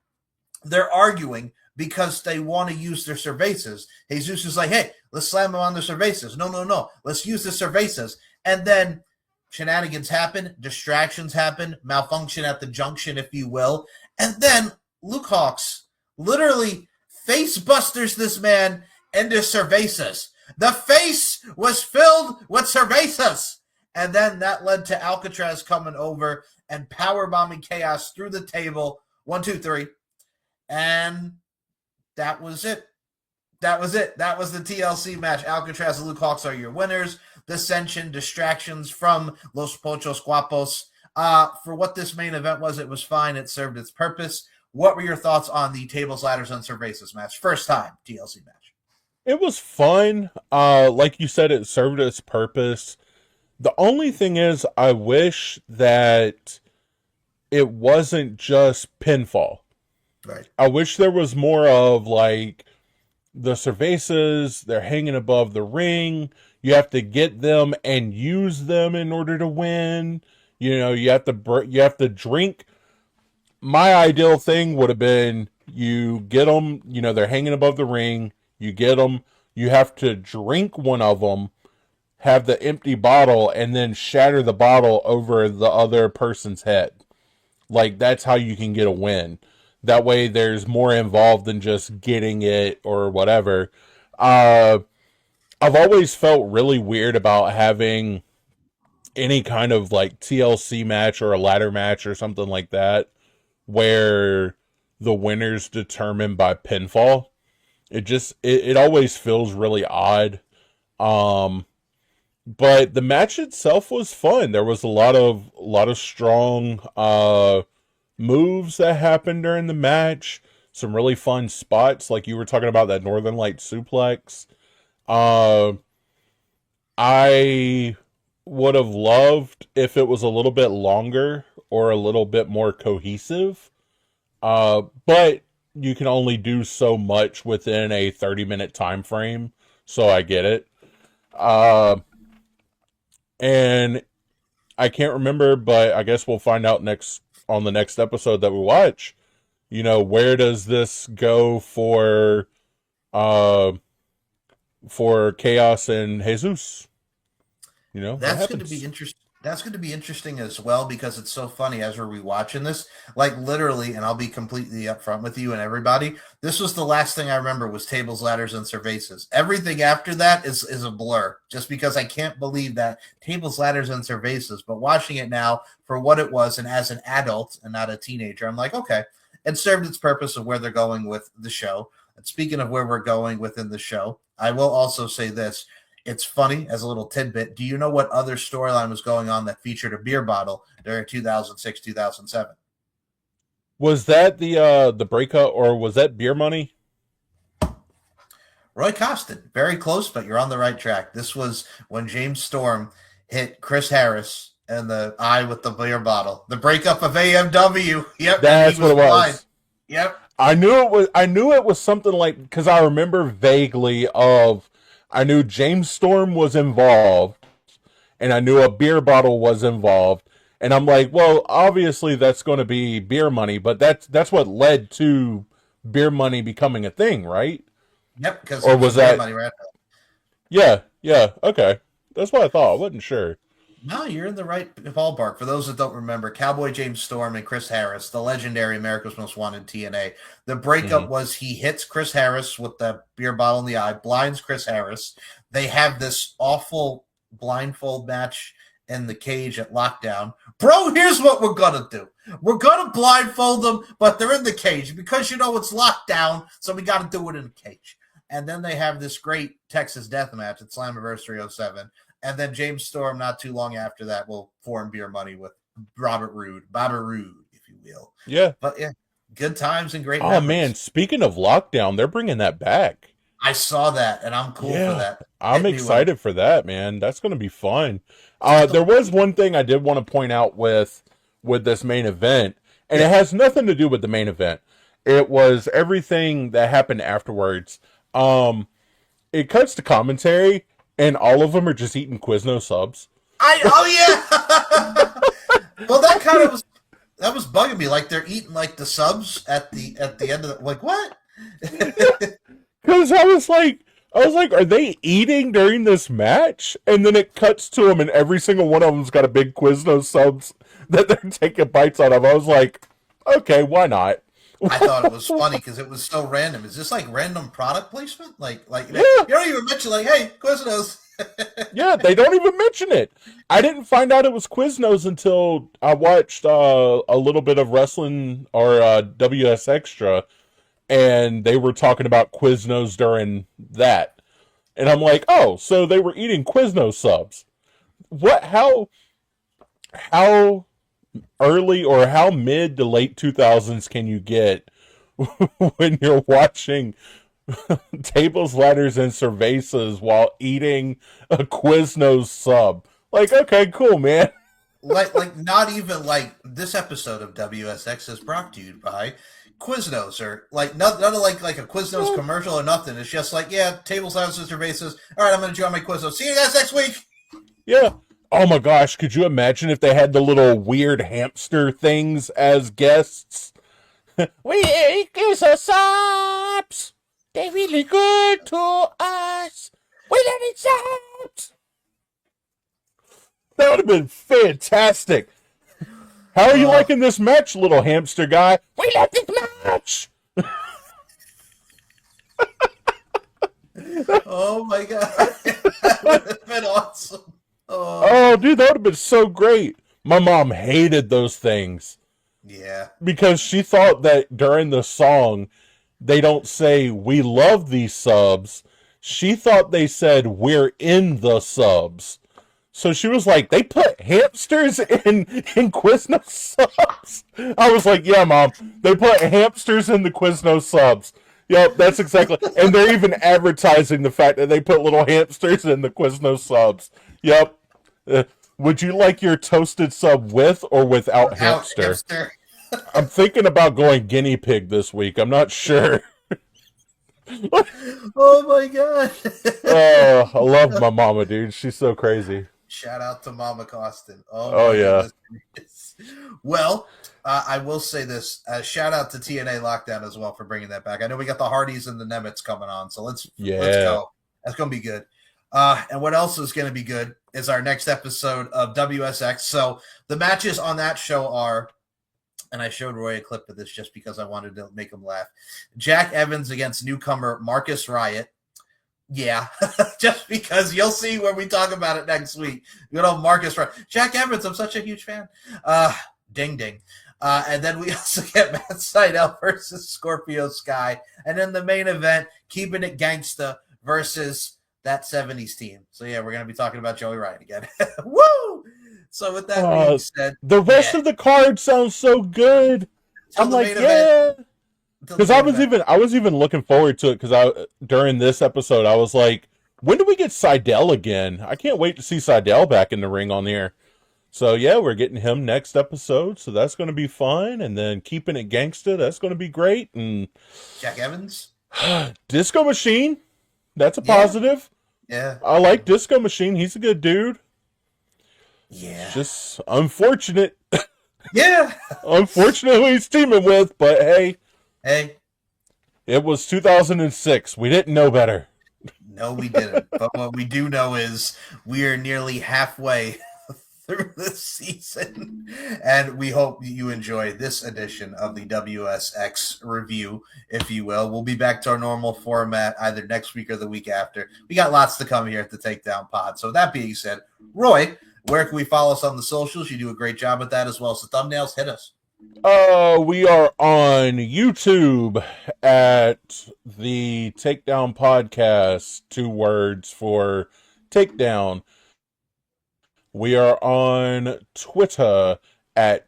they're arguing because they want to use their cervezas. Jesus is like, hey, let's slam them on the cervezas. No, let's use the cervezas. And then shenanigans happen, distractions happen, malfunction at the junction, if you will. And then Luke Hawx literally face busters this man into cervezas. The face was filled with cervezas. And then that led to Alcatraz coming over and power bombing Chaos through the table. 1, 2, 3. And that was it. That was it. That was the TLC match. Alcatraz and Luke Hawx are your winners. Dissension, distractions from Los Pochos Guapos. For what this main event was, it was fine. It served its purpose. What were your thoughts on the Tables, Ladders, and Cervezas match? First time TLC match. It was fun. Like you said, it served its purpose. The only thing is, I wish that it wasn't just pinfall. Right. I wish there was more of like the Cervezas, they're hanging above the ring. You have to get them and use them in order to win. You know, you have to drink. My ideal thing would have been you get them, you know, they're hanging above the ring. You get them. You have to drink one of them, have the empty bottle, and then shatter the bottle over the other person's head. Like, that's how you can get a win. That way there's more involved than just getting it or whatever. I've always felt really weird about having any kind of like TLC match or a ladder match or something like that where the winner's determined by pinfall. It always feels really odd. But the match itself was fun. There was a lot of strong moves that happened during the match. Some really fun spots, like you were talking about that Northern Light suplex. I would have loved if it was a little bit longer or a little bit more cohesive. But you can only do so much within a 30-minute time frame, so I get it. And I can't remember, but I guess we'll find out on the next episode that we watch. You know, where does this go for Chaos and Jesus? You know, that's going to be interesting. That's going to be interesting as well, because it's so funny as we're rewatching this. Like, literally, and I'll be completely upfront with you and everybody, this was the last thing I remember was Tables, Ladders, and Cervezas. Everything after that is a blur, just because I can't believe that Tables, Ladders, and Cervezas. But watching it now for what it was, and as an adult and not a teenager, I'm like, okay, it served its purpose of where they're going with the show. And speaking of where we're going within the show, I will also say this. It's funny, as a little tidbit, do you know what other storyline was going on that featured a beer bottle during 2006, 2007? Was that the breakup, or was that Beer Money? Roy Costin. Very close, but you're on the right track. This was when James Storm hit Chris Harris in the eye with the beer bottle. The breakup of AMW. Yep. That's what it was. Blind. Yep. I knew it was something like, because I remember vaguely I knew James Storm was involved, and I knew a beer bottle was involved, and I'm like, well, obviously that's going to be Beer Money, but that's what led to Beer Money becoming a thing, right? Yep. Because or was that money, right? Yeah, okay, that's what I thought. I wasn't sure. No, you're in the right ballpark. For those that don't remember, Cowboy James Storm and Chris Harris, the legendary America's Most Wanted TNA. The breakup was he hits Chris Harris with the beer bottle in the eye, blinds Chris Harris. They have this awful blindfold match in the cage at Lockdown. Bro, here's what we're going to do. We're going to blindfold them, but they're in the cage because, you know, it's locked down, so we got to do it in a cage. And then they have this great Texas death match at Slammiversary 07. And then James Storm, not too long after that, will form Beer Money with Baba Roode, if you will. Yeah. But yeah, good times and great memories. Man, speaking of Lockdown, they're bringing that back. I saw that, and I'm cool for that. I'm excited for that, man. That's going to be fun. There was one thing I did want to point out with this main event, and it has nothing to do with the main event. It was everything that happened afterwards. It cuts to commentary, and all of them are just eating Quizno subs. Oh yeah. Well, that was bugging me. Like they're eating like the subs at the end of the, like what? Because I was like, are they eating during this match? And then it cuts to them, and every single one of them's got a big Quizno subs that they're taking bites out of. I was like, okay, why not? I thought it was funny because it was so random. Is this like random product placement? Like yeah. You don't even mention like, hey, Quiznos. Yeah, they don't even mention it. I didn't find out it was Quiznos until I watched a little bit of wrestling or WS Extra, and they were talking about Quiznos during that. And I'm like, oh, so they were eating Quiznos subs. What? How early or how mid to late 2000s can you get when you're watching tables, ladders, and cervezas while eating a Quiznos sub? Like, okay, cool, man. Like not even like this episode of WSX is brought to you by Quiznos, or like none of like a Quiznos commercial or nothing. It's just like, yeah, tables, ladders, and cervezas. All right, I'm gonna join my Quiznos. See you guys next week. Yeah. Oh my gosh, could you imagine if they had the little weird hamster things as guests? We eat subs. They're really good to us. We love eat subs. That would have been fantastic. How are you liking this match, little hamster guy? We love this match. Oh my god, that would have been awesome. Oh, dude, that would have been so great. My mom hated those things Yeah. because she thought that during the song, they don't say, we love these subs. She thought they said, we're in the subs. So she was like, they put hamsters in Quiznos subs? I was like, yeah, Mom, they put hamsters in the Quiznos subs. Yep, that's exactly. And they're even advertising the fact that they put little hamsters in the Quiznos subs. Yep. Would you like your toasted sub with or without hamster? I'm thinking about going guinea pig this week. I'm not sure. Oh my god. Oh, I love my mama, dude. She's so crazy. Shout out to Mama Costin. Oh yeah. Goodness. Well, I will say this. Shout out to TNA Lockdown as well for bringing that back. I know we got the Hardys and the Nemets coming on, so let's go. That's going to be good. And what else is going to be good is our next episode of WSX. So the matches on that show are, and I showed Roy a clip of this just because I wanted to make him laugh. Jack Evans against newcomer Marcus Riot. Yeah, just because you'll see when we talk about it next week. You know, Marcus Riot. Jack Evans, I'm such a huge fan. Ding, ding. And then we also get Matt Seidel versus Scorpio Sky. And then the main event, Keeping It Gangsta versus that 70s team. So, yeah, we're going to be talking about Joey Ryan again. Woo! So, with that being said, the rest of the card sounds so good. I'm like, yeah. Because I was even looking forward to it because during this episode I was like, when do we get Seidel again? I can't wait to see Seidel back in the ring on the air. So yeah, we're getting him next episode, so that's going to be fun. And then Keeping It Gangsta, that's going to be great. And Jack Evans, Disco Machine, that's a positive. Yeah, I like Disco Machine. He's a good dude. Yeah, just unfortunate. Yeah, unfortunately he's teaming with, but hey. Hey, it was 2006. We didn't know better. No, we didn't. But what we do know is we are nearly halfway through this season, and we hope you enjoy this edition of the WSX review, if you will. We'll be back to our normal format either next week or the week after. We got lots to come here at the Takedown Pod. So that being said, Roy, where can we follow us on the socials? You do a great job at that, as well as the thumbnails. Hit us. We are on YouTube at the Takedown Podcast, 2 words for Takedown. We are on Twitter at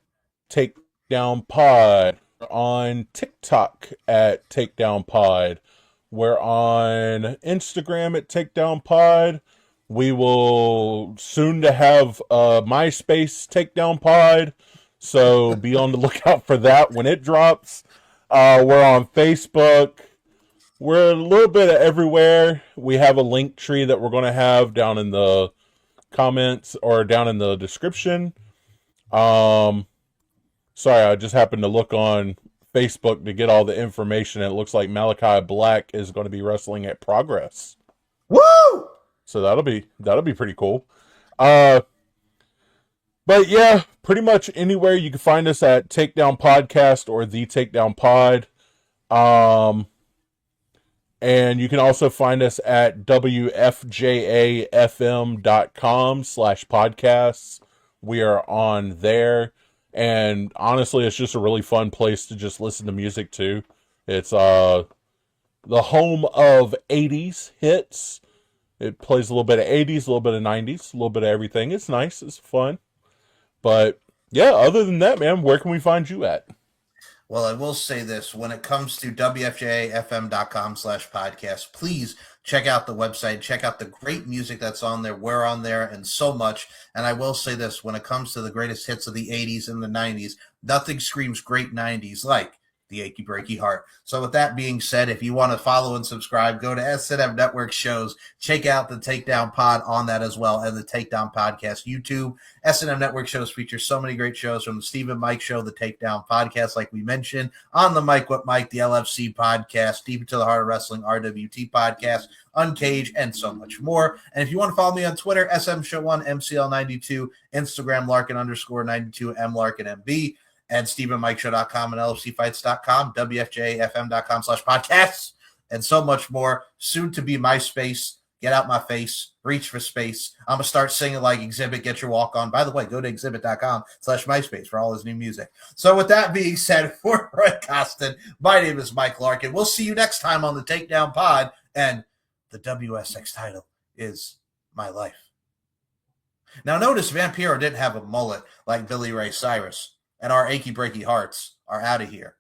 Takedown Pod. We're on TikTok at Takedown Pod. We're on Instagram at Takedown Pod. We will soon to have MySpace Takedown Pod. So be on the lookout for that when it drops. We're on Facebook. We're a little bit of everywhere. We have a link tree that we're going to have down in the comments or down in the description. Sorry, I just happened to look on Facebook to get all the information. It looks like Malachi Black is going to be wrestling at Progress. Woo! So that'll be pretty cool. But yeah, pretty much anywhere you can find us at Takedown Podcast or The Takedown Pod. And you can also find us at wfjafm.com/podcasts. We are on there. And honestly, it's just a really fun place to just listen to music too. It's the home of 80s hits. It plays a little bit of 80s, a little bit of 90s, a little bit of everything. It's nice. It's fun. But yeah, other than that, man, where can we find you at? Well, I will say this. When it comes to wfjafm.com/podcast, please check out the website. Check out the great music that's on there. We're on there and so much. And I will say this. When it comes to the greatest hits of the 80s and the 90s, nothing screams great 90s like the Achy Breaky Heart. So with that being said, if you want to follow and subscribe, go to SNM Network shows. Check out the Takedown Pod on that as well, and the Takedown Podcast YouTube. SNM Network shows feature so many great shows, from the Steve and Mike Show, the Takedown Podcast, like we mentioned, On the Mic with Mike, the LFC Podcast, Deep Into the Heart of Wrestling, RWT Podcast, Uncaged, and so much more. And if you want to follow me on Twitter, SM Show1, MCL92, Instagram, Larkin_92, MLarkinMB, and SteveandMikeShow.com and LFCfights.com, WFJFM.com/podcasts, and so much more. Soon to be MySpace. Get out my face. Reach for space. I'm going to start singing like Exhibit, Get Your Walk On. By the way, go to exhibit.com/MySpace for all his new music. So with that being said, for Brett Costin, my name is Mike Larkin. We'll see you next time on the Takedown Pod, and the WSX title is my life. Now notice Vampiro didn't have a mullet like Billy Ray Cyrus. And our achy breaky hearts are out of here.